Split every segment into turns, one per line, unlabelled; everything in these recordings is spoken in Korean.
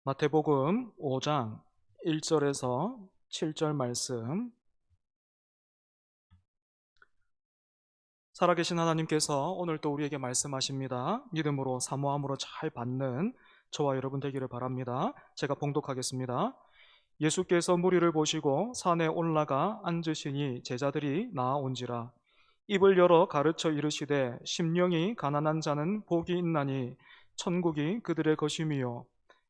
마태복음 5장 1절에서 7절 말씀. 살아계신 하나님께서 오늘 또 우리에게 말씀하십니다. 믿음으로 사모함으로 잘 받는 저와 여러분 되기를 바랍니다. 제가 봉독하겠습니다. 예수께서 무리를 보시고 산에 올라가 앉으시니 제자들이 나아온지라. 입을 열어 가르쳐 이르시되 심령이 가난한 자는 복이 있나니 천국이 그들의 것임이요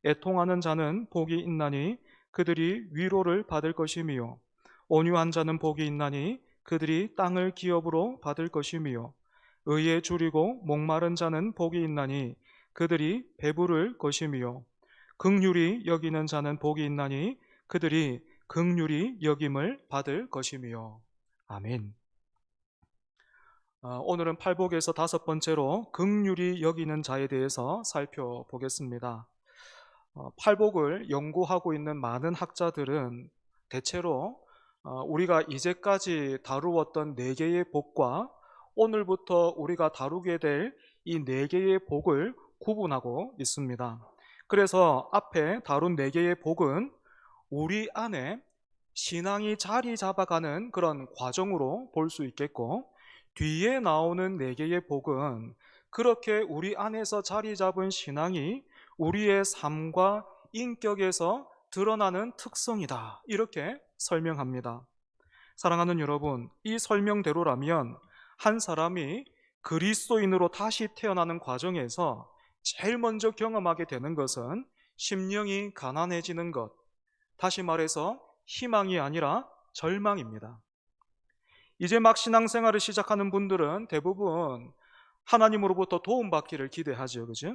애통하는 자는 복이 있나니 그들이 위로를 받을 것임이요 온유한 자는 복이 있나니 그들이 땅을 기업으로 받을 것임이요 의에 줄이고 목마른 자는 복이 있나니 그들이 배부를 것임이요 긍휼히 여기는 자는 복이 있나니 그들이 긍휼히 여김을 받을 것임이요. 아멘. 오늘은 팔복에서 다섯 번째로 긍휼히 여기는 자에 대해서 살펴보겠습니다. 팔복을 연구하고 있는 많은 학자들은 대체로 우리가 이제까지 다루었던 네 개의 복과 오늘부터 우리가 다루게 될 이 네 개의 복을 구분하고 있습니다. 그래서 앞에 다룬 네 개의 복은 우리 안에 신앙이 자리 잡아가는 그런 과정으로 볼 수 있겠고, 뒤에 나오는 네 개의 복은 그렇게 우리 안에서 자리 잡은 신앙이 우리의 삶과 인격에서 드러나는 특성이다, 이렇게 설명합니다. 사랑하는 여러분, 이 설명대로라면 한 사람이 그리스도인으로 다시 태어나는 과정에서 제일 먼저 경험하게 되는 것은 심령이 가난해지는 것, 다시 말해서 희망이 아니라 절망입니다. 이제 막 신앙생활을 시작하는 분들은 대부분 하나님으로부터 도움받기를 기대하죠. 그죠?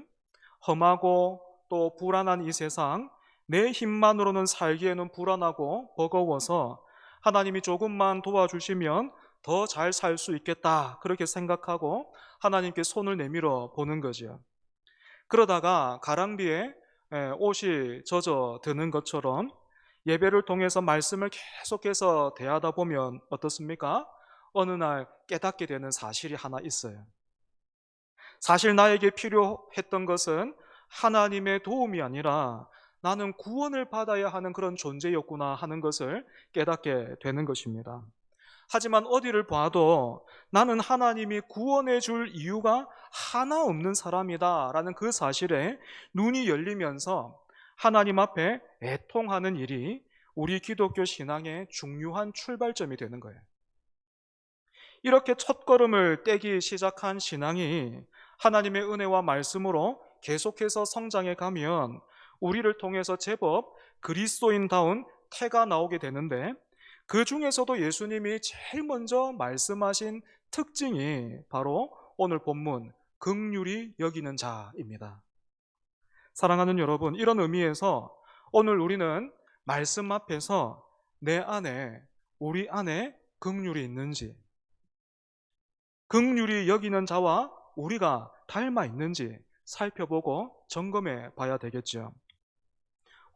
험하고 또 불안한 이 세상, 내 힘만으로는 살기에는 불안하고 버거워서 하나님이 조금만 도와주시면 더 잘 살 수 있겠다, 그렇게 생각하고 하나님께 손을 내밀어 보는 거죠. 그러다가 가랑비에 옷이 젖어 드는 것처럼 예배를 통해서 말씀을 계속해서 대하다 보면 어떻습니까? 어느 날 깨닫게 되는 사실이 하나 있어요. 사실 나에게 필요했던 것은 하나님의 도움이 아니라 나는 구원을 받아야 하는 그런 존재였구나 하는 것을 깨닫게 되는 것입니다. 하지만 어디를 봐도 나는 하나님이 구원해 줄 이유가 하나 없는 사람이다 라는 그 사실에 눈이 열리면서 하나님 앞에 애통하는 일이 우리 기독교 신앙의 중요한 출발점이 되는 거예요. 이렇게 첫걸음을 떼기 시작한 신앙이 하나님의 은혜와 말씀으로 계속해서 성장해 가면 우리를 통해서 제법 그리스도인다운 태가 나오게 되는데, 그 중에서도 예수님이 제일 먼저 말씀하신 특징이 바로 오늘 본문 긍휼히 여기는 자입니다. 사랑하는 여러분, 이런 의미에서 오늘 우리는 말씀 앞에서 내 안에, 우리 안에 긍휼이 있는지, 긍휼히 여기는 자와 우리가 닮아 있는지 살펴보고 점검해 봐야 되겠죠.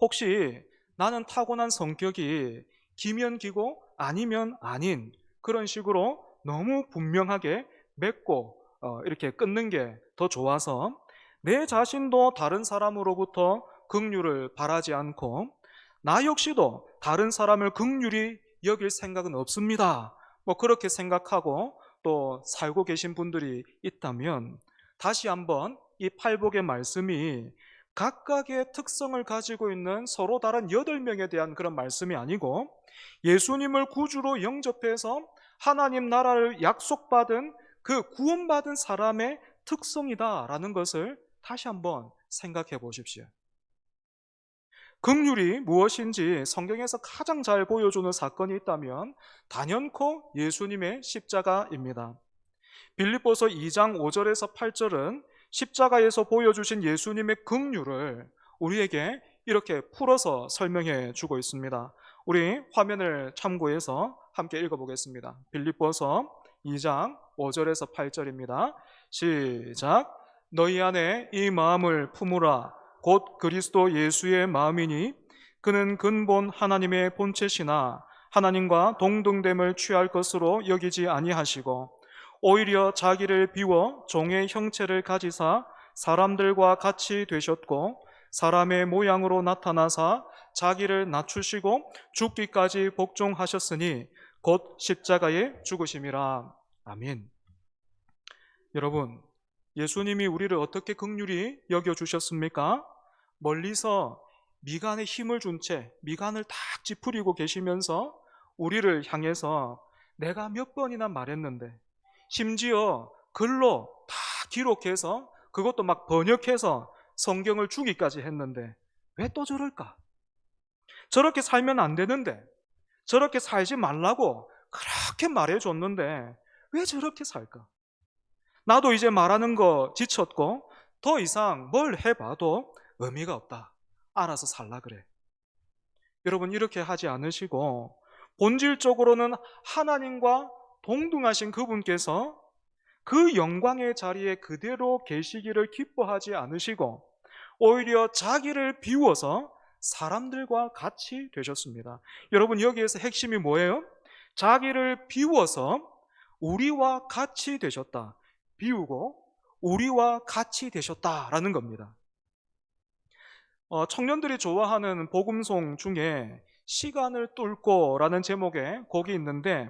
혹시 나는 타고난 성격이 기면 기고 아니면 아닌 그런 식으로 너무 분명하게 맺고 이렇게 끊는 게 더 좋아서 내 자신도 다른 사람으로부터 긍휼을 바라지 않고 나 역시도 다른 사람을 긍휼히 여길 생각은 없습니다, 뭐 그렇게 생각하고 또 살고 계신 분들이 있다면 다시 한번 이 팔복의 말씀이 각각의 특성을 가지고 있는 서로 다른 8명에 대한 그런 말씀이 아니고 예수님을 구주로 영접해서 하나님 나라를 약속받은 그 구원받은 사람의 특성이다라는 것을 다시 한번 생각해 보십시오. 긍휼이 무엇인지 성경에서 가장 잘 보여주는 사건이 있다면 단연코 예수님의 십자가입니다. 빌립보서 2장 5절에서 8절은 십자가에서 보여주신 예수님의 긍휼을 우리에게 이렇게 풀어서 설명해 주고 있습니다. 우리 화면을 참고해서 함께 읽어보겠습니다. 빌립보서 2장 5절에서 8절입니다. 시작. 너희 안에 이 마음을 품으라. 곧 그리스도 예수의 마음이니 그는 근본 하나님의 본체시나 하나님과 동등됨을 취할 것으로 여기지 아니하시고 오히려 자기를 비워 종의 형체를 가지사 사람들과 같이 되셨고 사람의 모양으로 나타나사 자기를 낮추시고 죽기까지 복종하셨으니 곧 십자가에 죽으심이라. 아멘. 여러분, 예수님이 우리를 어떻게 긍휼히 여겨주셨습니까? 멀리서 미간에 힘을 준 채 미간을 딱 찌푸리고 계시면서 우리를 향해서 내가 몇 번이나 말했는데, 심지어 글로 다 기록해서 그것도 막 번역해서 성경을 주기까지 했는데 왜 또 저럴까? 저렇게 살면 안 되는데, 저렇게 살지 말라고 그렇게 말해줬는데 왜 저렇게 살까? 나도 이제 말하는 거 지쳤고 더 이상 뭘 해봐도 의미가 없다. 알아서 살라 그래. 여러분, 이렇게 하지 않으시고 본질적으로는 하나님과 동등하신 그분께서 그 영광의 자리에 그대로 계시기를 기뻐하지 않으시고 오히려 자기를 비워서 사람들과 같이 되셨습니다. 여러분, 여기에서 핵심이 뭐예요? 자기를 비워서 우리와 같이 되셨다. 비우고 우리와 같이 되셨다라는 겁니다. 청년들이 좋아하는 복음송 중에 시간을 뚫고라는 제목의 곡이 있는데,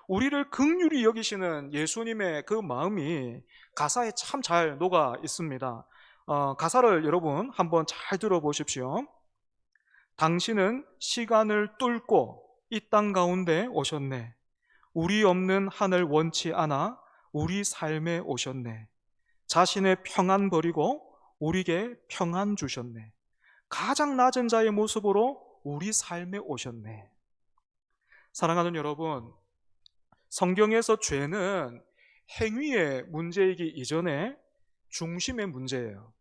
우리를 긍휼히 여기시는 예수님의 그 마음이 가사에 참 잘 녹아 있습니다. 가사를 여러분 한번 잘 들어보십시오. 당신은 시간을 뚫고 이 땅 가운데 오셨네. 우리 없는 하늘 원치 않아 우리 삶에 오셨네. 자신의 평안 버리고 우리에게 평안 주셨네. 가장 낮은 자의 모습으로 우리 삶에 오셨네. 사랑하는 여러분, 성경에서 죄는 행위의 문제이기 이전에 중심의 문제예요.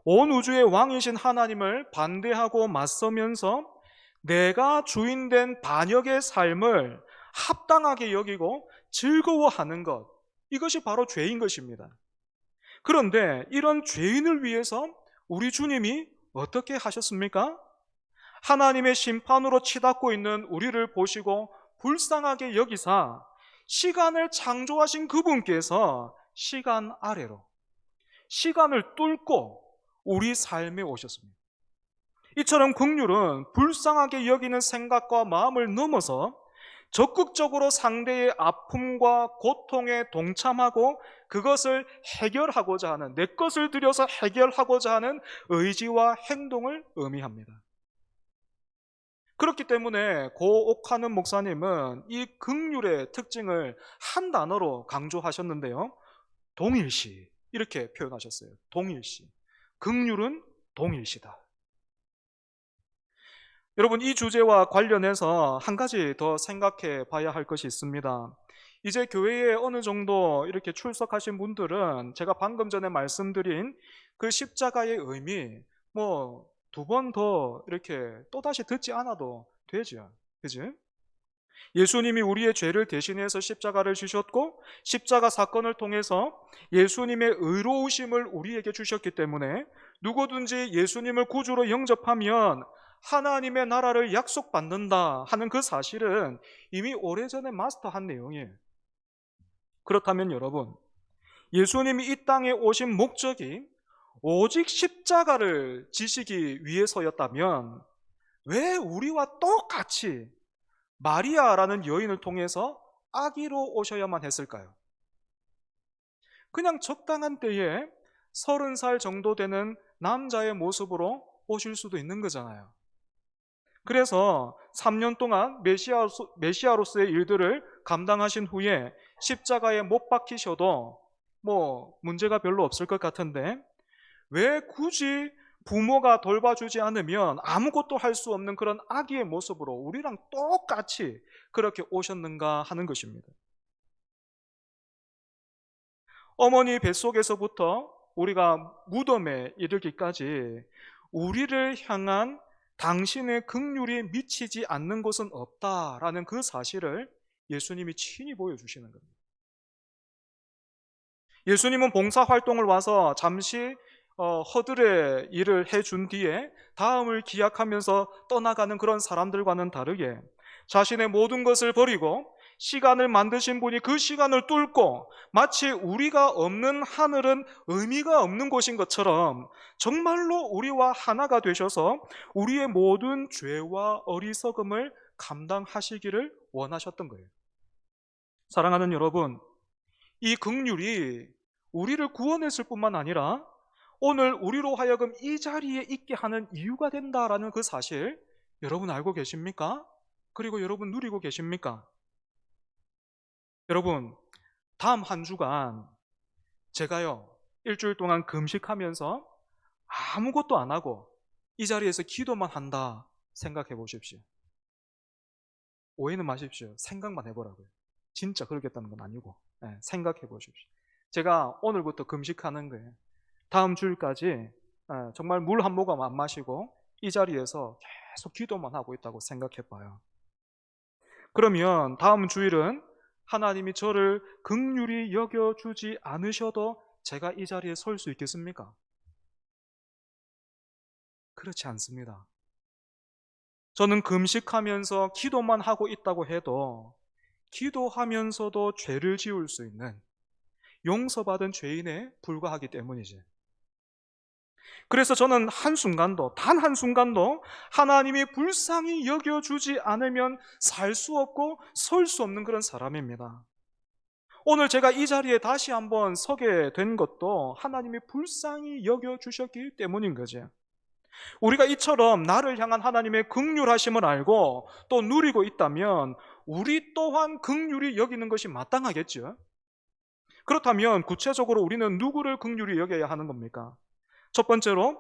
온 우주의 왕이신 하나님을 반대하고 맞서면서 내가 주인된 반역의 삶을 합당하게 여기고 즐거워하는 것, 이것이 바로 죄인 것입니다. 그런데 이런 죄인을 위해서 우리 주님이 어떻게 하셨습니까? 하나님의 심판으로 치닫고 있는 우리를 보시고 불쌍하게 여기사 시간을 창조하신 그분께서 시간 아래로 시간을 뚫고 우리 삶에 오셨습니다. 이처럼 긍휼은 불쌍하게 여기는 생각과 마음을 넘어서 적극적으로 상대의 아픔과 고통에 동참하고 그것을 해결하고자 하는, 내 것을 들여서 해결하고자 하는 의지와 행동을 의미합니다. 그렇기 때문에 고 옥하는 목사님은 이 긍휼의 특징을 한 단어로 강조하셨는데요, 동일시, 이렇게 표현하셨어요. 동일시. 긍휼은 동일시다. 여러분, 이 주제와 관련해서 한 가지 더 생각해 봐야 할 것이 있습니다. 이제 교회에 어느 정도 이렇게 출석하신 분들은 제가 방금 전에 말씀드린 그 십자가의 의미 두 번 더 이렇게 또다시 듣지 않아도 되죠. 그지? 예수님이 우리의 죄를 대신해서 십자가를 지셨고 십자가 사건을 통해서 예수님의 의로우심을 우리에게 주셨기 때문에 누구든지 예수님을 구주로 영접하면 하나님의 나라를 약속받는다 하는 그 사실은 이미 오래전에 마스터한 내용이에요. 그렇다면 여러분, 예수님이 이 땅에 오신 목적이 오직 십자가를 지시기 위해서였다면 왜 우리와 똑같이 마리아라는 여인을 통해서 아기로 오셔야만 했을까요? 그냥 적당한 때에 30살 정도 되는 남자의 모습으로 오실 수도 있는 거잖아요. 그래서 3년 동안 메시아로서의 일들을 감당하신 후에 십자가에 못 박히셔도 문제가 별로 없을 것 같은데, 왜 굳이 부모가 돌봐주지 않으면 아무것도 할 수 없는 그런 아기의 모습으로 우리랑 똑같이 그렇게 오셨는가 하는 것입니다. 어머니 뱃속에서부터 우리가 무덤에 이르기까지 우리를 향한 당신의 긍휼이 미치지 않는 곳은 없다라는 그 사실을 예수님이 친히 보여주시는 겁니다. 예수님은 봉사활동을 와서 잠시 허들의 일을 해준 뒤에 다음을 기약하면서 떠나가는 그런 사람들과는 다르게 자신의 모든 것을 버리고 시간을 만드신 분이 그 시간을 뚫고 마치 우리가 없는 하늘은 의미가 없는 곳인 것처럼 정말로 우리와 하나가 되셔서 우리의 모든 죄와 어리석음을 감당하시기를 원하셨던 거예요. 사랑하는 여러분, 이 긍휼이 우리를 구원했을 뿐만 아니라 오늘 우리로 하여금 이 자리에 있게 하는 이유가 된다라는 그 사실 여러분 알고 계십니까? 그리고 여러분 누리고 계십니까? 여러분, 다음 한 주간 제가요 일주일 동안 금식하면서 아무것도 안 하고 이 자리에서 기도만 한다 생각해 보십시오. 오해는 마십시오. 생각만 해보라고요. 진짜 그러겠다는 건 아니고 생각해 보십시오. 제가 오늘부터 금식하는 거예요. 다음 주일까지 정말 물 한 모금 안 마시고 이 자리에서 계속 기도만 하고 있다고 생각해 봐요. 그러면 다음 주일은 하나님이 저를 긍휼히 여겨주지 않으셔도 제가 이 자리에 설 수 있겠습니까? 그렇지 않습니다. 저는 금식하면서 기도만 하고 있다고 해도 기도하면서도 죄를 지을 수 있는 용서받은 죄인에 불과하기 때문이지. 그래서 저는 한순간도, 단 한순간도 하나님이 불쌍히 여겨주지 않으면 살 수 없고 설 수 없는 그런 사람입니다. 오늘 제가 이 자리에 다시 한번 서게 된 것도 하나님이 불쌍히 여겨주셨기 때문인 거죠. 우리가 이처럼 나를 향한 하나님의 긍휼하심을 알고 또 누리고 있다면 우리 또한 긍휼히 여기는 것이 마땅하겠죠. 그렇다면 구체적으로 우리는 누구를 긍휼히 여겨야 하는 겁니까? 첫 번째로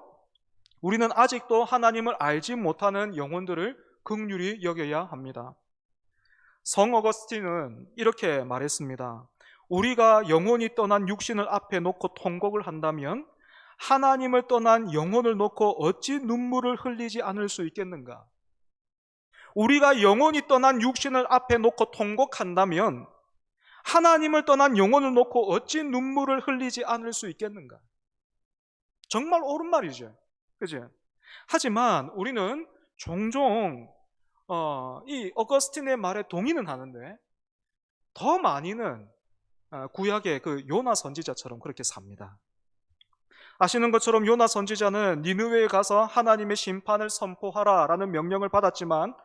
우리는 아직도 하나님을 알지 못하는 영혼들을 긍휼히 여겨야 합니다. 성 어거스틴은 이렇게 말했습니다. 우리가 영혼이 떠난 육신을 앞에 놓고 통곡을 한다면 하나님을 떠난 영혼을 놓고 어찌 눈물을 흘리지 않을 수 있겠는가? 우리가 영혼이 떠난 육신을 앞에 놓고 통곡한다면 하나님을 떠난 영혼을 놓고 어찌 눈물을 흘리지 않을 수 있겠는가? 정말 옳은 말이죠. 그죠? 하지만 우리는 종종 이 어거스틴의 말에 동의는 하는데 더 많이는 구약의 그 요나 선지자처럼 그렇게 삽니다. 아시는 것처럼 요나 선지자는 니느웨에 가서 하나님의 심판을 선포하라라는 명령을 받았지만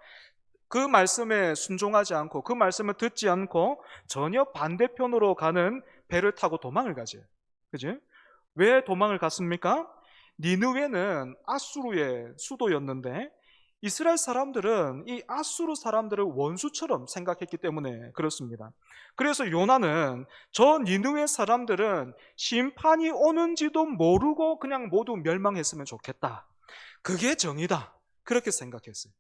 그 말씀에 순종하지 않고 그 말씀을 듣지 않고 전혀 반대편으로 가는 배를 타고 도망을 가죠. 그죠? 왜 도망을 갔습니까? 니느웨는 아수르의 수도였는데 이스라엘 사람들은 이 아수르 사람들을 원수처럼 생각했기 때문에 그렇습니다. 그래서 요나는 저 니느웨 사람들은 심판이 오는지도 모르고 그냥 모두 멸망했으면 좋겠다. 그게 정의다. 그렇게 생각했어요.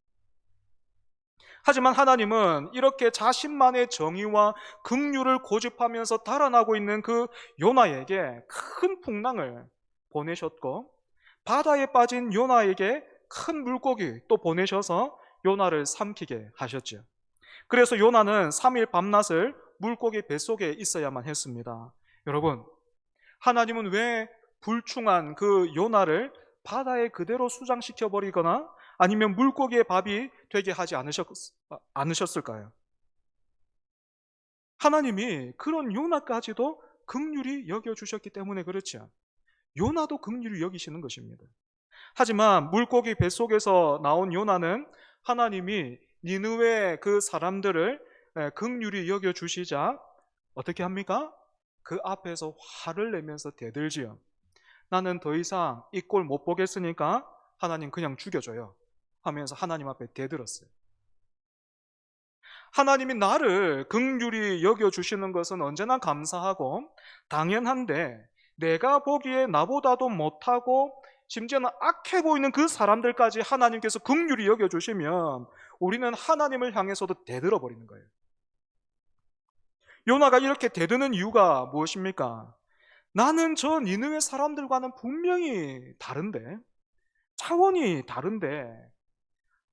하지만 하나님은 이렇게 자신만의 정의와 긍휼을 고집하면서 달아나고 있는 그 요나에게 큰 풍랑을 보내셨고 바다에 빠진 요나에게 큰 물고기 또 보내셔서 요나를 삼키게 하셨죠. 그래서 요나는 3일 밤낮을 물고기 뱃속에 있어야만 했습니다. 여러분, 하나님은 왜 불충한 그 요나를 바다에 그대로 수장시켜 버리거나 아니면 물고기의 밥이 되게 하지 않으셨을까요? 하나님이 그런 요나까지도 긍휼히 여겨주셨기 때문에 그렇죠. 요나도 긍휼히 여기시는 것입니다. 하지만 물고기 뱃속에서 나온 요나는 하나님이 니느웨 그 사람들을 긍휼히 여겨주시자 어떻게 합니까? 그 앞에서 화를 내면서 대들지요. 나는 더 이상 이 꼴 못 보겠으니까 하나님 그냥 죽여줘요 하면서 하나님 앞에 대들었어요. 하나님이 나를 긍휼히 여겨주시는 것은 언제나 감사하고 당연한데 내가 보기에 나보다도 못하고 심지어는 악해 보이는 그 사람들까지 하나님께서 긍휼히 여겨주시면 우리는 하나님을 향해서도 대들어 버리는 거예요. 요나가 이렇게 대드는 이유가 무엇입니까? 나는 저 니느웨 사람들과는 분명히 다른데, 차원이 다른데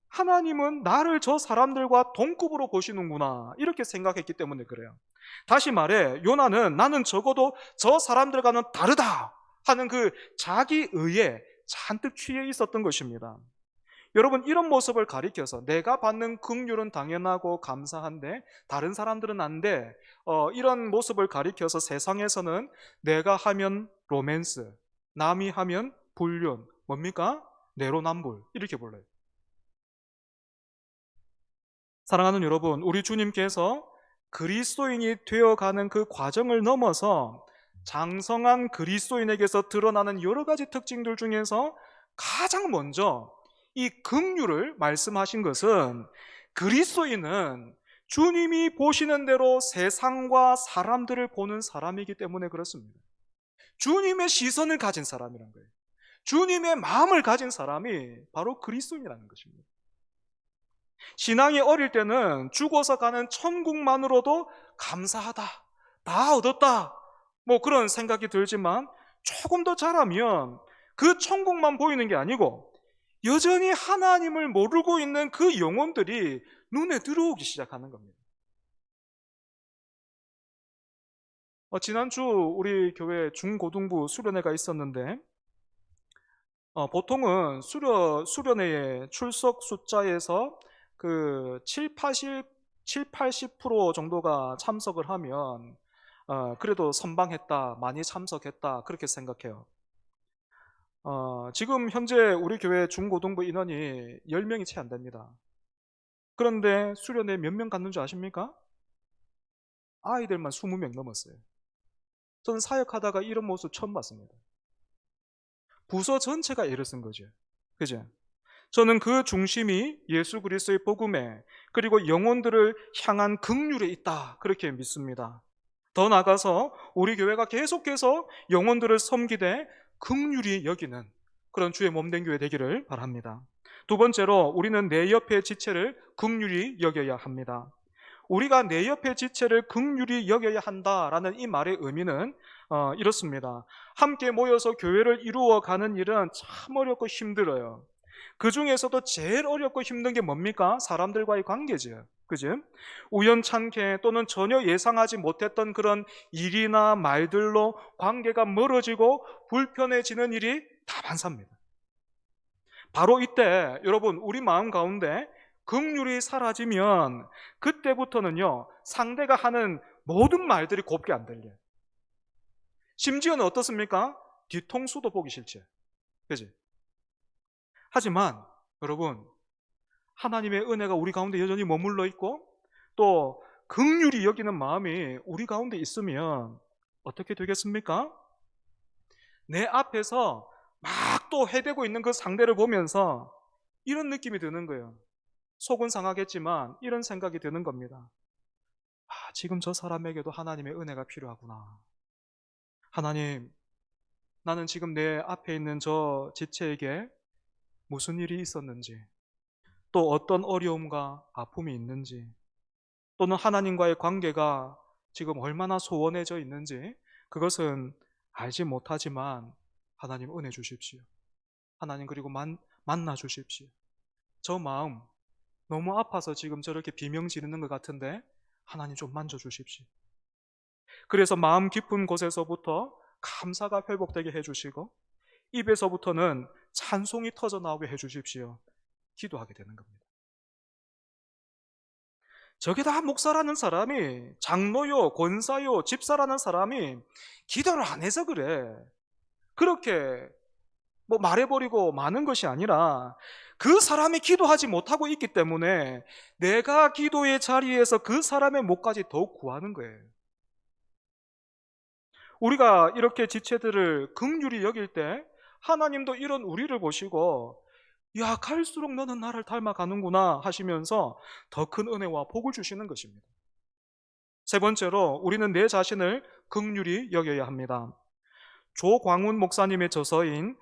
하나님은 나를 저 사람들과 동급으로 보시는구나 이렇게 생각했기 때문에 그래요. 다시 말해 요나는 나는 적어도 저 사람들과는 다르다 하는 그 자기 의에 잔뜩 취해 있었던 것입니다. 여러분, 이런 모습을 가리켜서 내가 받는 긍휼은 당연하고 감사한데 다른 사람들은 안 돼. 이런 모습을 가리켜서 세상에서는 내가 하면 로맨스, 남이 하면 불륜, 뭡니까? 내로남불, 이렇게 불러요. 사랑하는 여러분, 우리 주님께서 그리스도인이 되어가는 그 과정을 넘어서 장성한 그리스도인에게서 드러나는 여러 가지 특징들 중에서 가장 먼저 이 긍휼을 말씀하신 것은, 그리스도인은 주님이 보시는 대로 세상과 사람들을 보는 사람이기 때문에 그렇습니다. 주님의 시선을 가진 사람이란 거예요. 주님의 마음을 가진 사람이 바로 그리스도인이라는 것입니다. 신앙이 어릴 때는 죽어서 가는 천국만으로도 감사하다, 다 얻었다, 뭐 그런 생각이 들지만, 조금 더 자라면 그 천국만 보이는 게 아니고 여전히 하나님을 모르고 있는 그 영혼들이 눈에 들어오기 시작하는 겁니다. 지난주 우리 교회 중고등부 수련회가 있었는데, 보통은 수련회의 출석 숫자에서 그 80% 정도가 참석을 하면 그래도 선방했다, 많이 참석했다, 그렇게 생각해요. 지금 현재 우리 교회 중고등부 인원이 10명이 채 안 됩니다. 그런데 수련회 몇 명 갔는 줄 아십니까? 아이들만 20명 넘었어요. 저는 사역하다가 이런 모습 처음 봤습니다. 부서 전체가 애를 쓴 거죠. 그죠? 저는 그 중심이 예수 그리스도의 복음에, 그리고 영혼들을 향한 긍휼에 있다, 그렇게 믿습니다. 더 나아가서 우리 교회가 계속해서 영혼들을 섬기되 긍휼히 여기는 그런 주의 몸된 교회 되기를 바랍니다. 두 번째로, 우리는 내 옆의 지체를 긍휼히 여겨야 합니다. 우리가 내 옆의 지체를 긍휼히 여겨야 한다라는 이 말의 의미는 이렇습니다. 함께 모여서 교회를 이루어가는 일은 참 어렵고 힘들어요. 그 중에서도 제일 어렵고 힘든 게 뭡니까? 사람들과의 관계죠. 그죠? 우연찮게 또는 전혀 예상하지 못했던 그런 일이나 말들로 관계가 멀어지고 불편해지는 일이 다반사입니다. 바로 이때 여러분, 우리 마음 가운데 긍휼이 사라지면 그때부터는요, 상대가 하는 모든 말들이 곱게 안 들려요. 심지어는 어떻습니까? 뒤통수도 보기 싫죠. 그지? 하지만 여러분, 하나님의 은혜가 우리 가운데 여전히 머물러 있고 또 긍휼히 여기는 마음이 우리 가운데 있으면 어떻게 되겠습니까? 내 앞에서 막 또 해대고 있는 그 상대를 보면서 이런 느낌이 드는 거예요. 속은 상하겠지만 이런 생각이 드는 겁니다. 지금 저 사람에게도 하나님의 은혜가 필요하구나. 하나님, 나는 지금 내 앞에 있는 저 지체에게 무슨 일이 있었는지, 또 어떤 어려움과 아픔이 있는지, 또는 하나님과의 관계가 지금 얼마나 소원해져 있는지, 그것은 알지 못하지만 하나님 은혜 주십시오. 하나님, 그리고 만나 주십시오. 저 마음 너무 아파서 지금 저렇게 비명 지르는 것 같은데 하나님 좀 만져주십시오. 그래서 마음 깊은 곳에서부터 감사가 회복되게 해주시고 입에서부터는 찬송이 터져 나오게 해주십시오. 기도하게 되는 겁니다. 저게 다 목사라는 사람이, 장로요, 권사요, 집사라는 사람이 기도를 안 해서 그래. 그렇게 뭐 말해버리고 마는 것이 아니라 그 사람이 기도하지 못하고 있기 때문에 내가 기도의 자리에서 그 사람의 목까지 더욱 구하는 거예요. 우리가 이렇게 지체들을 긍휼히 여길 때 하나님도 이런 우리를 보시고, 야, 갈수록 너는 나를 닮아가는구나 하시면서 더 큰 은혜와 복을 주시는 것입니다. 세 번째로, 우리는 내 자신을 긍휼히 여겨야 합니다. 조광훈 목사님의 저서인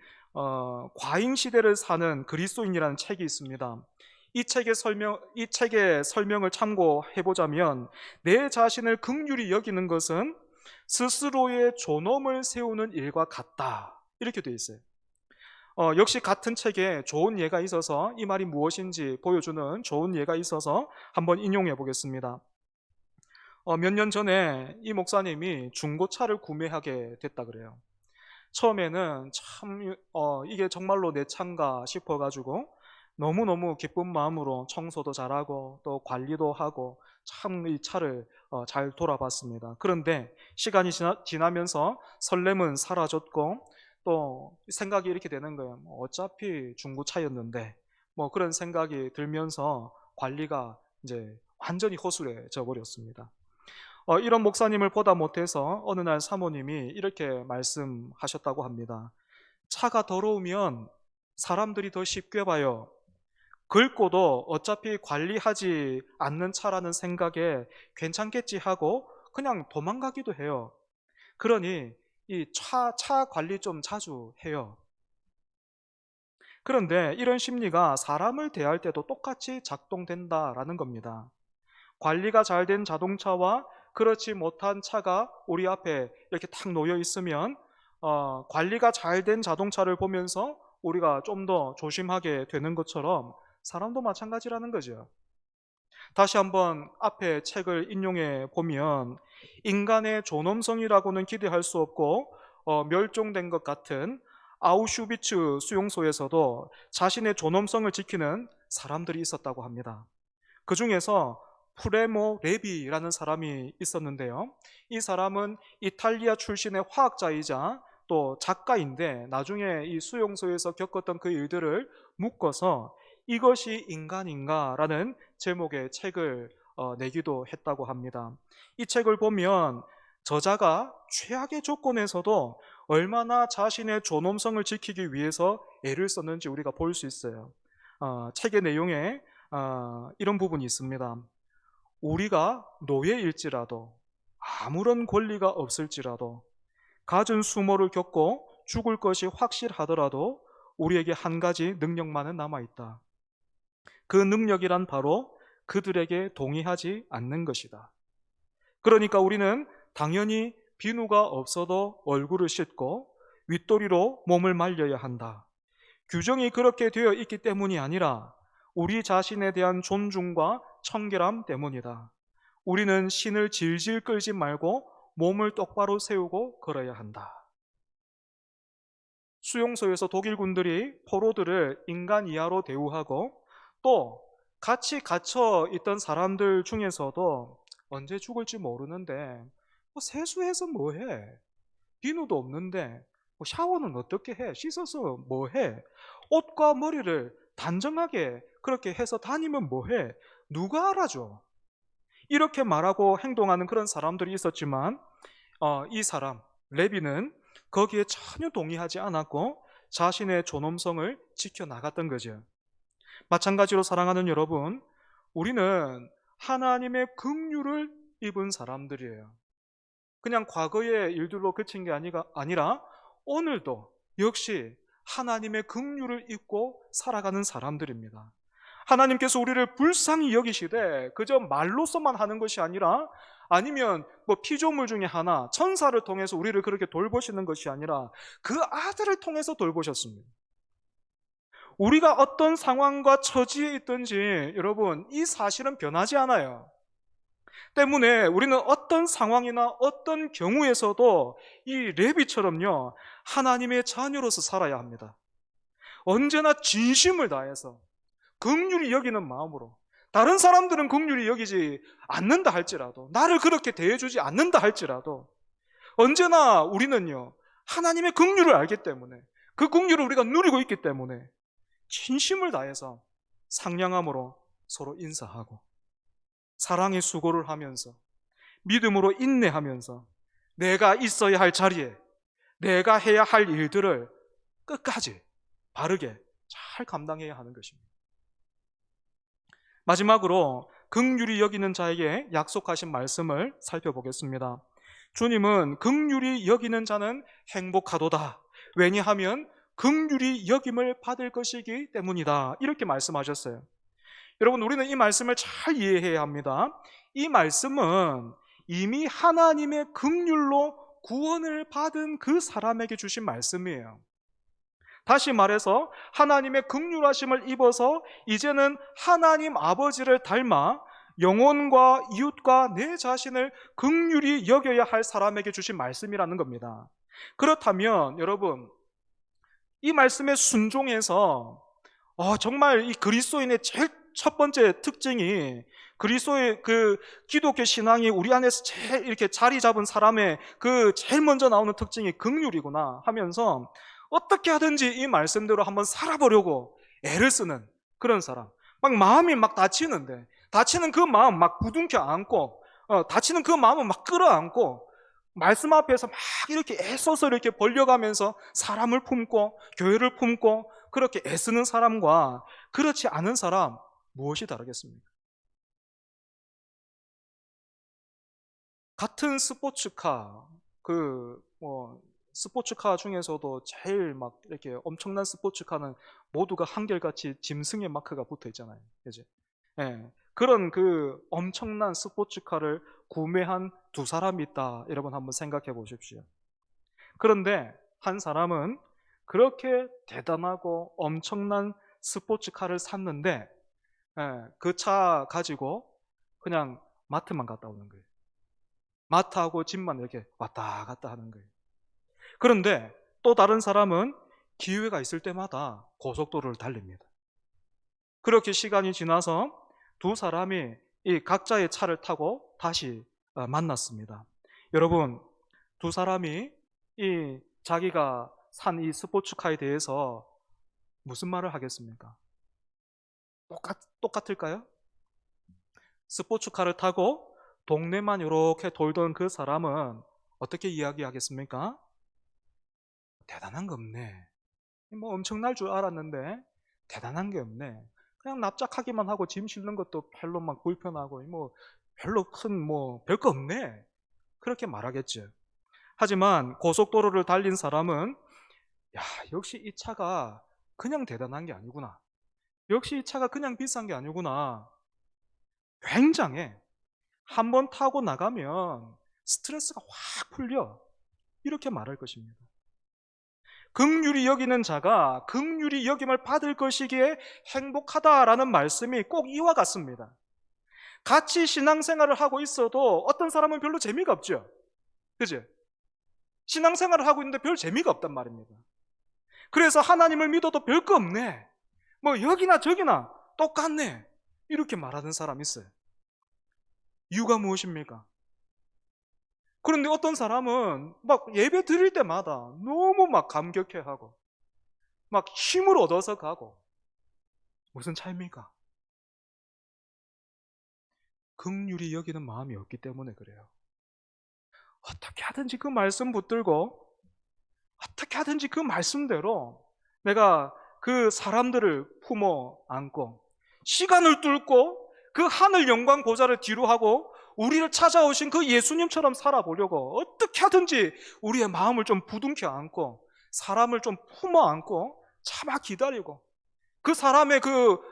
과잉 시대를 사는 그리스도인이라는 책이 있습니다. 이 책의 설명을 참고해 보자면, 내 자신을 긍휼히 여기는 것은 스스로의 존엄을 세우는 일과 같다, 이렇게 되어 있어요. 역시 같은 책에 좋은 예가 있어서 이 말이 무엇인지 보여주는 좋은 예가 있어서 한번 인용해 보겠습니다. 몇 년 전에 이 목사님이 중고차를 구매하게 됐다 그래요. 처음에는 참 이게 정말로 내 차인가 싶어가지고 너무너무 기쁜 마음으로 청소도 잘하고 또 관리도 하고 참 이 차를 잘 돌아봤습니다. 그런데 시간이 지나면서 설렘은 사라졌고 또 생각이 이렇게 되는 거예요. 뭐 어차피 중고차였는데 뭐 그런 생각이 들면서 관리가 이제 완전히 허술해져 버렸습니다. 이런 목사님을 보다 못해서 어느 날 사모님이 이렇게 말씀하셨다고 합니다. 차가 더러우면 사람들이 더 쉽게 봐요. 긁고도 어차피 관리하지 않는 차라는 생각에 괜찮겠지 하고 그냥 도망가기도 해요. 그러니 이 차 관리 좀 자주 해요. 그런데 이런 심리가 사람을 대할 때도 똑같이 작동된다라는 겁니다. 관리가 잘 된 자동차와 그렇지 못한 차가 우리 앞에 이렇게 탁 놓여 있으면 관리가 잘 된 자동차를 보면서 우리가 좀 더 조심하게 되는 것처럼 사람도 마찬가지라는 거죠. 다시 한번 앞에 책을 인용해 보면 인간의 존엄성이라고는 기대할 수 없고 멸종된 것 같은 아우슈비츠 수용소에서도 자신의 존엄성을 지키는 사람들이 있었다고 합니다. 그 중에서 프레모 레비라는 사람이 있었는데요. 이 사람은 이탈리아 출신의 화학자이자 또 작가인데 나중에 이 수용소에서 겪었던 그 일들을 묶어서 이것이 인간인가라는 제목의 책을 내기도 했다고 합니다. 이 책을 보면 저자가 최악의 조건에서도 얼마나 자신의 존엄성을 지키기 위해서 애를 썼는지 우리가 볼 수 있어요. 책의 내용에 이런 부분이 있습니다. 우리가 노예일지라도 아무런 권리가 없을지라도 갖은 수모를 겪고 죽을 것이 확실하더라도 우리에게 한 가지 능력만은 남아있다. 그 능력이란 바로 그들에게 동의하지 않는 것이다. 그러니까 우리는 당연히 비누가 없어도 얼굴을 씻고 윗도리로 몸을 말려야 한다. 규정이 그렇게 되어 있기 때문이 아니라 우리 자신에 대한 존중과 청결함 때문이다. 우리는 신을 질질 끌지 말고 몸을 똑바로 세우고 걸어야 한다. 수용소에서 독일군들이 포로들을 인간 이하로 대우하고 또 같이 갇혀 있던 사람들 중에서도 언제 죽을지 모르는데 뭐 세수해서 뭐해? 비누도 없는데 뭐 샤워는 어떻게 해? 씻어서 뭐해? 옷과 머리를 단정하게 그렇게 해서 다니면 뭐해? 누가 알아줘? 이렇게 말하고 행동하는 그런 사람들이 있었지만 이 사람 레비는 거기에 전혀 동의하지 않았고 자신의 존엄성을 지켜나갔던 거죠. 마찬가지로 사랑하는 여러분, 우리는 하나님의 긍휼을 입은 사람들이에요. 그냥 과거의 일들로 그친 게 아니라 오늘도 역시 하나님의 긍휼을 입고 살아가는 사람들입니다. 하나님께서 우리를 불쌍히 여기시되 그저 말로서만 하는 것이 아니라 아니면 뭐 피조물 중에 하나 천사를 통해서 우리를 그렇게 돌보시는 것이 아니라 그 아들을 통해서 돌보셨습니다. 우리가 어떤 상황과 처지에 있든지 여러분 이 사실은 변하지 않아요. 때문에 우리는 어떤 상황이나 어떤 경우에서도 이 레비처럼요 하나님의 자녀로서 살아야 합니다. 언제나 진심을 다해서 긍휼히 여기는 마음으로, 다른 사람들은 긍휼히 여기지 않는다 할지라도, 나를 그렇게 대해주지 않는다 할지라도 언제나 우리는요 하나님의 긍휼을 알기 때문에, 그 긍휼을 우리가 누리고 있기 때문에 진심을 다해서 상냥함으로 서로 인사하고 사랑의 수고를 하면서 믿음으로 인내하면서 내가 있어야 할 자리에 내가 해야 할 일들을 끝까지 바르게 잘 감당해야 하는 것입니다. 마지막으로 긍휼히 여기는 자에게 약속하신 말씀을 살펴보겠습니다. 주님은 긍휼히 여기는 자는 행복하도다. 왜냐하면 긍휼히 여김을 받을 것이기 때문이다. 이렇게 말씀하셨어요. 여러분, 우리는 이 말씀을 잘 이해해야 합니다. 이 말씀은 이미 하나님의 긍휼로 구원을 받은 그 사람에게 주신 말씀이에요. 다시 말해서 하나님의 긍휼하심을 입어서 이제는 하나님 아버지를 닮아 영혼과 이웃과 내 자신을 긍휼히 여겨야 할 사람에게 주신 말씀이라는 겁니다. 그렇다면 여러분, 이 말씀에 순종해서 정말 이 그리스도인의 제일 첫 번째 특징이, 그리스도의 그 기독교 신앙이 우리 안에서 제일 이렇게 자리 잡은 사람의 그 제일 먼저 나오는 특징이 긍휼이구나 하면서 어떻게 하든지 이 말씀대로 한번 살아보려고 애를 쓰는 그런 사람. 막 마음이 막 다치는데, 다치는 그 마음 막 부둥켜 안고, 다치는 그 마음을 막 끌어안고, 말씀 앞에서 막 이렇게 애써서 이렇게 벌려가면서 사람을 품고 교회를 품고 그렇게 애쓰는 사람과 그렇지 않은 사람, 무엇이 다르겠습니까? 같은 스포츠카, 스포츠카 중에서도 제일 막 이렇게 엄청난 스포츠카는 모두가 한결같이 짐승의 마크가 붙어 있잖아요. 그죠? 예. 그런 그 엄청난 스포츠카를 구매한 두 사람이 있다. 여러분 한번 생각해 보십시오. 그런데 한 사람은 그렇게 대단하고 엄청난 스포츠카를 샀는데, 그 차 가지고 그냥 마트만 갔다 오는 거예요. 마트하고 집만 이렇게 왔다 갔다 하는 거예요. 그런데 또 다른 사람은 기회가 있을 때마다 고속도로를 달립니다. 그렇게 시간이 지나서 두 사람이 이 각자의 차를 타고 다시 만났습니다. 여러분, 두 사람이 이 자기가 산 이 스포츠카에 대해서 무슨 말을 하겠습니까? 똑같을까요? 스포츠카를 타고 동네만 이렇게 돌던 그 사람은 어떻게 이야기하겠습니까? 대단한 거 없네. 뭐 엄청날 줄 알았는데 대단한 게 없네. 그냥 납작하기만 하고 짐 실는 것도 별로 막 불편하고 뭐 별로 큰 뭐 별거 없네. 그렇게 말하겠죠. 하지만 고속도로를 달린 사람은, 야, 역시 이 차가 그냥 대단한 게 아니구나. 역시 이 차가 그냥 비싼 게 아니구나. 굉장해. 한번 타고 나가면 스트레스가 확 풀려. 이렇게 말할 것입니다. 긍휼히 여기는 자가 긍휼히 여김을 받을 것이기에 행복하다라는 말씀이 꼭 이와 같습니다. 같이 신앙생활을 하고 있어도 어떤 사람은 별로 재미가 없죠. 그죠? 신앙생활을 하고 있는데 별 재미가 없단 말입니다. 그래서 하나님을 믿어도 별거 없네. 뭐 여기나 저기나 똑같네. 이렇게 말하는 사람이 있어요. 이유가 무엇입니까? 그런데 어떤 사람은 막 예배 드릴 때마다 너무 막 감격해하고 막 힘을 얻어서 가고. 무슨 차이입니까? 긍휼히 여기는 마음이 없기 때문에 그래요. 어떻게 하든지 그 말씀 붙들고 어떻게 하든지 그 말씀대로 내가 그 사람들을 품어 안고 시간을 뚫고 그 하늘 영광 보좌를 뒤로 하고 우리를 찾아오신 그 예수님처럼 살아보려고 어떻게 하든지 우리의 마음을 좀 부둥켜 안고 사람을 좀 품어 안고 참아 기다리고 그 사람의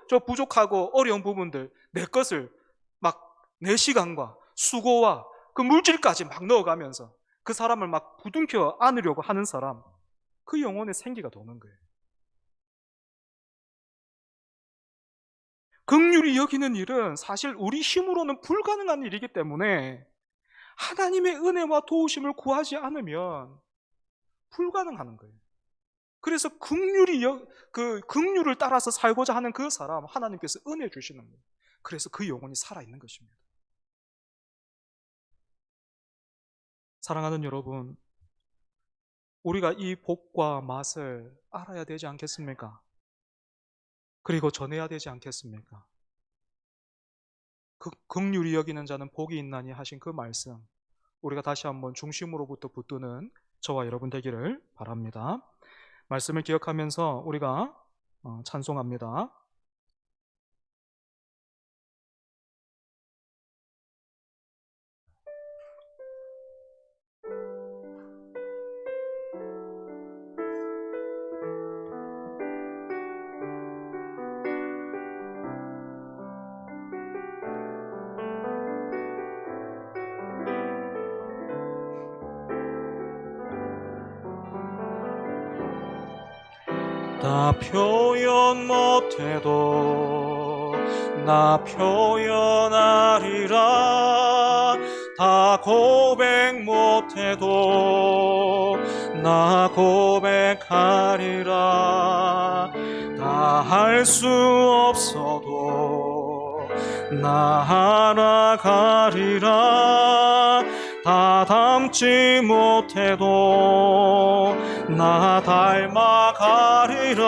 저 부족하고 어려운 부분들, 내 것을 막 내 시간과 수고와 그 물질까지 막 넣어가면서 그 사람을 막 부둥켜 안으려고 하는 사람, 그 영혼의 생기가 도는 거예요. 긍휼히 여기는 일은 사실 우리 힘으로는 불가능한 일이기 때문에 하나님의 은혜와 도우심을 구하지 않으면 불가능한 거예요. 그래서 긍휼을 따라서 살고자 하는 그 사람, 하나님께서 은혜 주시는 거예요. 그래서 그 영혼이 살아있는 것입니다. 사랑하는 여러분, 우리가 이 복과 맛을 알아야 되지 않겠습니까? 그리고 전해야 되지 않겠습니까? 긍휼히 여기는 자는 복이 있나니 하신 그 말씀, 우리가 다시 한번 중심으로부터 붙드는 저와 여러분 되기를 바랍니다. 말씀을 기억하면서 우리가 찬송합니다. 나 표현 못해도 나 표현하리라. 다 고백 못해도 나 고백하리라. 다 다 할 수 없어도 나아가리라. 다 닮지 못해도 나 닮아가리라.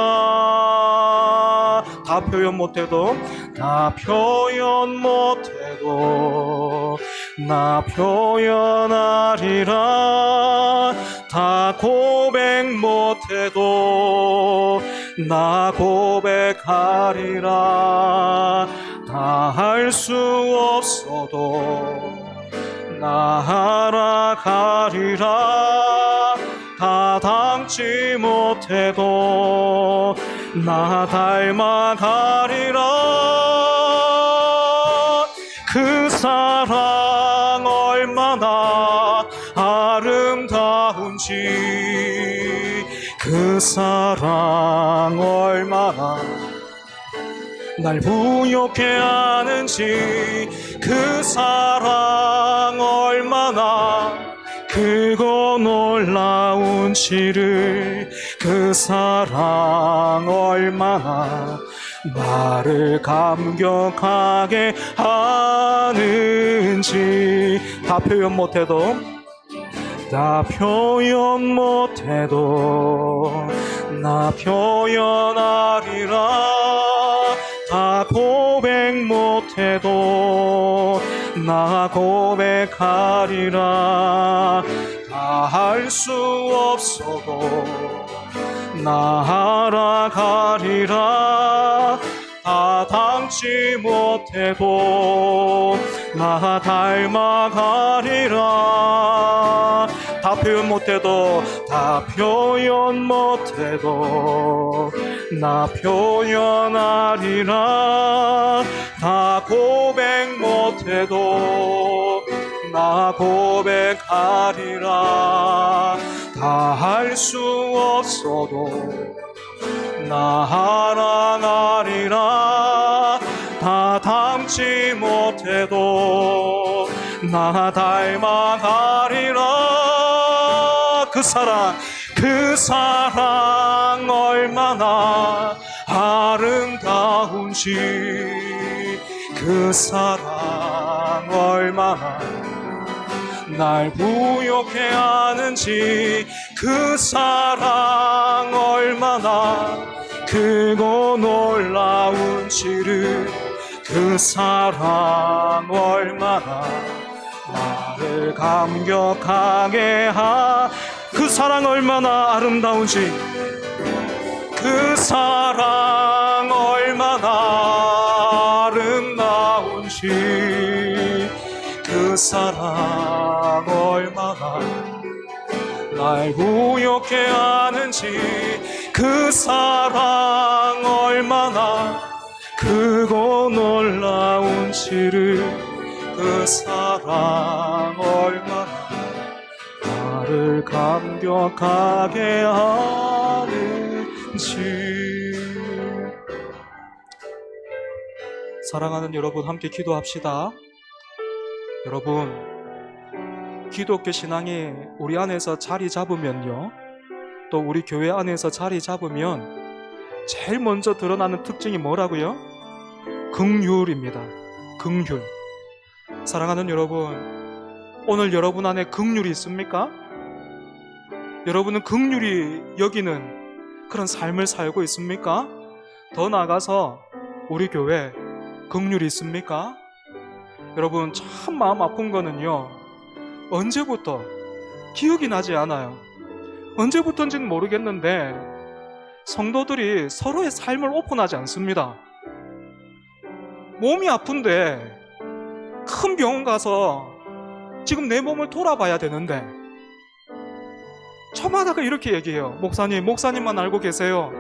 다 표현 못해도 나 표현 못해도 나 표현하리라. 다 고백 못해도 나 고백하리라. 다 할 수 없어도 나 알아가리라. 다 닮지 못해도 나 닮아가리라. 그 사랑 얼마나 아름다운지, 그 사랑 얼마나 날 부욕해 하는지, 그 사랑 얼마나 크고 놀라운지를, 그 사랑 얼마나 나를 감격하게 하는지. 다 표현 못해도 다 표현 못해도 나 표현하리라. 다 고백 못해도 나 고백하리라. 다 할 수 없어도 나 알아가리라. 다 닮지 못해도 나 닮아가리라. 다 표현 못해도 다 표현 못해도 나 표현하리라. 다 고백 못해도 나 고백하리라. 다 할 수 없어도 나 알아가리라. 다 닮지 못해도 나 닮아가리라. 그 사랑 얼마나 아름다운지, 그 사랑 얼마나 날 부욕해 하는지, 그 사랑 얼마나 크고 놀라운지를, 그 사랑 얼마나 나를 감격하게 그 사랑 얼마나 아름다운지, 그 사랑 얼마나 아름다운지, 그 사랑 얼마나 날 부욕해 하는지, 그 사랑 얼마나 크고 놀라운지를, 그 사랑 얼마나 나를 감격하게 하는지. 사랑하는 여러분, 함께 기도합시다. 여러분, 기독교 신앙이 우리 안에서 자리 잡으면요, 또 우리 교회 안에서 자리 잡으면 제일 먼저 드러나는 특징이 뭐라고요? 긍휼입니다. 긍휼. 사랑하는 여러분, 오늘 여러분 안에 긍휼이 있습니까? 여러분은 긍휼히 여기는 그런 삶을 살고 있습니까? 더 나아가서 우리 교회 긍휼이 있습니까? 여러분, 참 마음 아픈 거는요, 언제부터 기억이 나지 않아요. 언제부터인지는 모르겠는데 성도들이 서로의 삶을 오픈하지 않습니다. 몸이 아픈데 큰 병원 가서 지금 내 몸을 돌아봐야 되는데 저마다가 이렇게 얘기해요. 목사님만 알고 계세요.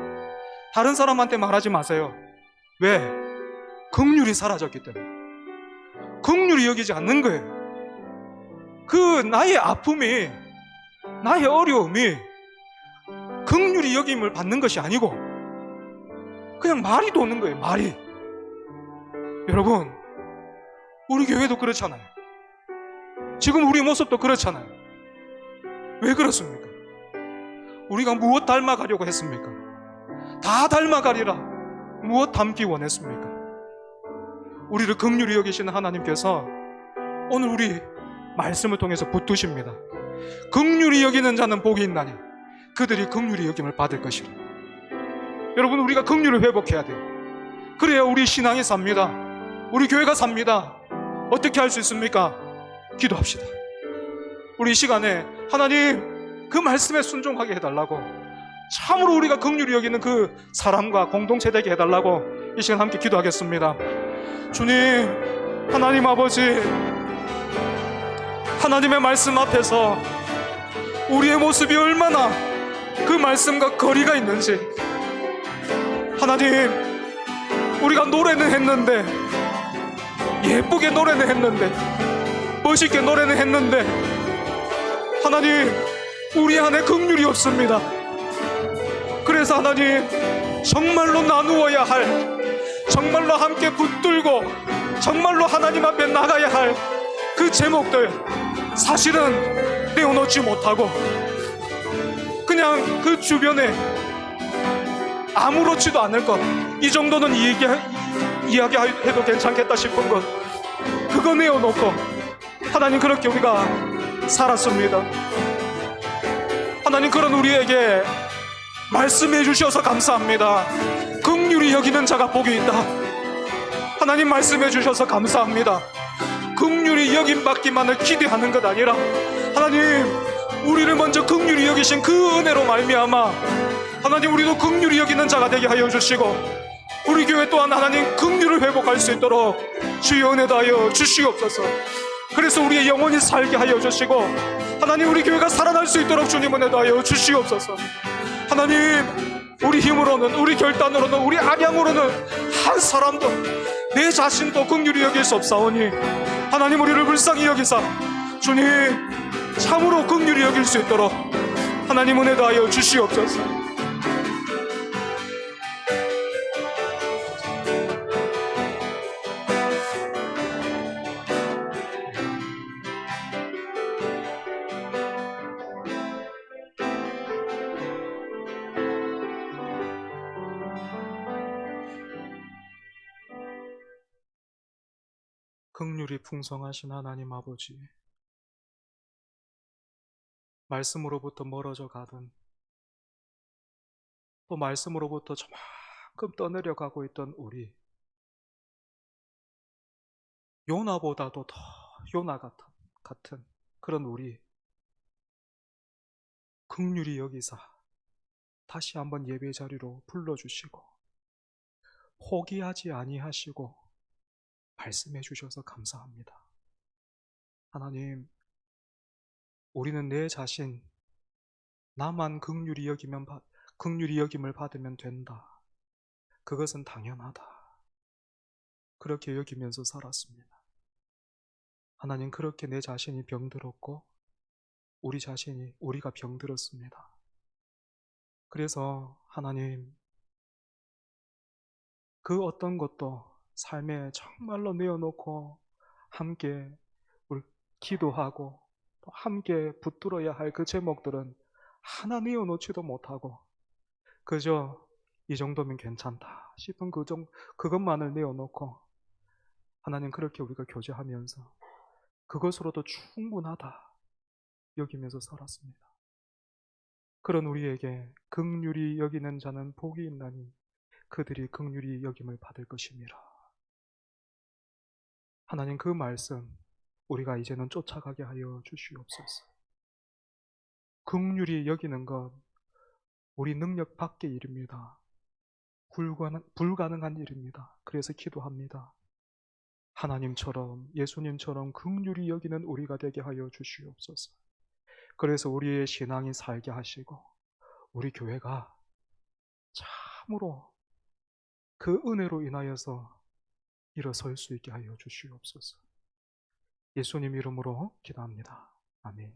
다른 사람한테 말하지 마세요. 왜? 긍휼이 사라졌기 때문에. 긍휼이 여기지 않는 거예요. 그 나의 아픔이, 나의 어려움이 긍휼이 여김을 받는 것이 아니고 그냥 말이 도는 거예요. 말이. 여러분, 우리 교회도 그렇잖아요. 지금 우리 모습도 그렇잖아요. 왜 그렇습니까? 우리가 무엇 닮아가려고 했습니까? 다 닮아가리라. 무엇 담기 원했습니까? 우리를 긍휼히 여기시는 하나님께서 오늘 우리 말씀을 통해서 붙드십니다. 긍휼히 여기는 자는 복이 있나니 그들이 긍휼히 여김을 받을 것이라. 여러분, 우리가 긍휼을 회복해야 돼요. 그래야 우리 신앙이 삽니다. 우리 교회가 삽니다. 어떻게 할 수 있습니까? 기도합시다. 우리 이 시간에 하나님 그 말씀에 순종하게 해달라고, 참으로 우리가 긍휼히 여기는 그 사람과 공동체 되게 해달라고 이 시간 함께 기도하겠습니다. 주님, 하나님 아버지, 하나님의 말씀 앞에서 우리의 모습이 얼마나 그 말씀과 거리가 있는지, 하나님, 우리가 노래는 했는데, 예쁘게 노래는 했는데, 멋있게 노래는 했는데, 하나님, 우리 안에 긍휼이 없습니다. 그래서 하나님, 정말로 나누어야 할, 정말로 함께 붙들고 정말로 하나님 앞에 나가야 할 그 제목들, 사실은 내어놓지 못하고 그냥 그 주변에 아무렇지도 않을 것, 이 정도는 이야기해도 괜찮겠다 싶은 것, 그거 내어놓고 하나님, 그렇게 우리가 살았습니다. 하나님, 그런 우리에게 말씀해 주셔서 감사합니다. 긍휼히 여기는 자가 복이 있다. 하나님, 말씀해 주셔서 감사합니다. 긍휼히 여김 받기만을 기대하는 것 아니라 하나님, 우리를 먼저 긍휼히 여기신 그 은혜로 말미암아 하나님, 우리도 긍휼히 여기는 자가 되게 하여 주시고, 우리 교회 또한 하나님 긍휼을 회복할 수 있도록 주의 은혜 다하여 주시옵소서. 그래서 우리의 영혼이 살게 하여 주시고, 하나님, 우리 교회가 살아날 수 있도록 주님 은혜 다하여 주시옵소서. 하나님, 우리 힘으로는, 우리 결단으로는, 우리 악량으로는 한 사람도, 내 자신도 긍휼히 여길 수 없사오니 하나님, 우리를 불쌍히 여기사 주님 참으로 긍휼히 여길 수 있도록 하나님 은혜 다하여 주시옵소서. 긍휼이 풍성하신 하나님 아버지, 말씀으로부터 멀어져 가던, 또 말씀으로부터 저만큼 떠내려 가고 있던 우리, 요나보다도 더 요나 같은 그런 우리, 긍휼히 여기사 다시 한번 예배 자리로 불러주시고 포기하지 아니하시고 말씀해 주셔서 감사합니다. 하나님, 우리는 내 자신, 나만 긍휼히 여김을 받으면 된다, 그것은 당연하다, 그렇게 여기면서 살았습니다. 하나님, 그렇게 내 자신이 병들었고 우리가 병들었습니다. 그래서 하나님, 그 어떤 것도 삶에 정말로 내어놓고 함께 기도하고 또 함께 붙들어야 할 그 제목들은 하나 내어놓지도 못하고 그저 이 정도면 괜찮다 싶은 그것만을 내어놓고 하나님, 그렇게 우리가 교제하면서 그것으로도 충분하다 여기면서 살았습니다. 그런 우리에게 긍휼히 여기는 자는 복이 있나니 그들이 긍휼히 여김을 받을 것임이라. 하나님, 그 말씀 우리가 이제는 쫓아가게 하여 주시옵소서. 긍휼히 여기는 것 우리 능력 밖의 일입니다. 불가능한 일입니다. 그래서 기도합니다. 하나님처럼, 예수님처럼 긍휼히 여기는 우리가 되게 하여 주시옵소서. 그래서 우리의 신앙이 살게 하시고 우리 교회가 참으로 그 은혜로 인하여서 일어설 수 있게 하여 주시옵소서. 예수님 이름으로 기도합니다. 아멘.